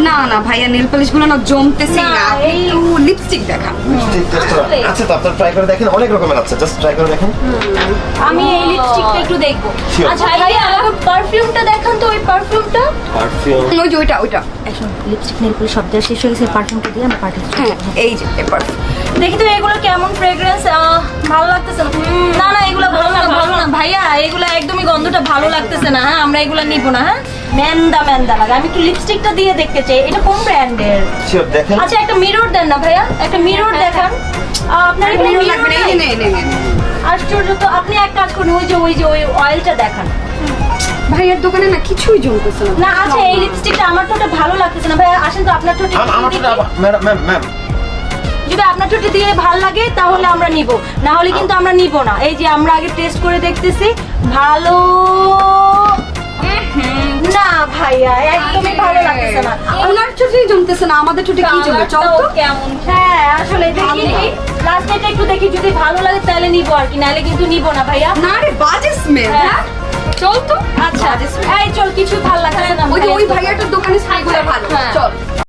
না না ভাইয়া নেল পলিশ গুলো না জমতেছে না, একটু লিপস্টিক দেখা। আচ্ছা তো আপনারা ট্রাই করে দেখেন, অনেক রকমের আছে, জাস্ট ট্রাই করে দেখেন। আমি এই লিপস্টিকটা একটু দেখবো। Sure. আচ্ছা ভাইয়া পারফিউমটা দেখান তো, ওই পারফিউমটা। পারফিউম ওই যে ওইটা এখন লিপস্টিক নেল পলিশ সব দেওয়া শেষ হয়ে গেছে, পারফিউমটা দিয়ে আমরা পার্টি। হ্যাঁ এই যে এবার দেখি তো এগুলো কেমন ফ্রেগ্রেন্স। ভালো লাগতেছে না। না এগুলো ভালো না, ভালো না ভাইয়া, এগুলো একদমই গন্ধটা ভালো লাগতেছে না। হ্যাঁ আমরা এগুলো নিব না। হ্যাঁ ম্যান্দা লাগে। আমি একটু লিপস্টিকটা দিয়ে দেখতে চাই, এটা কোন ব্র্যান্ডের? শিওর দেখেন। আচ্ছা একটা মিরর দেন না ভাইয়া, একটা মিরর দেখান। আপনার এখানে মিরর মিরর লাগবে না, এই যে নে নে নে। আশ্চর্য তো। আপনি এক কাজ করুন, ওই যে ওই অয়েলটা দেখান। ভাইয়ার দোকানে না কিছুই জমতেছে না। না আচ্ছা এই লিপস্টিকটা আমার তো ওটা ভালো লাগতেছে না ভাইয়া, আসেন তো আপনার ঠোঁটে আমার তো ম্যাডাম ম্যাম যদি আপনার ঠোঁটে দিয়ে ভালো লাগে তাহলে আমরা নিব, না হলে কিন্তু আমরা নিব না। এই যে আমরা আগে টেস্ট করে দেখতেছি ভালো না ভাইয়া, একদমই ভালো লাগতেছে না। ওনার ঠোঁটেই জমতেছে না, আমাদের ঠোঁটে কি জমবে? চল তো। কেমন? হ্যাঁ আসলে দেখি লাস্ট এটা একটু দেখি, যদি ভালো লাগে তাহলে নিব আর কি, নাহলে কিন্তু নিব না ভাইয়া। না রে বাজে স্মেল। হ্যাঁ। চল তো। আচ্ছা এই চল, কিছু ভালো লাগছে না। ওই যে ওই ভাইয়াটার দোকানে স্প্রে গুলো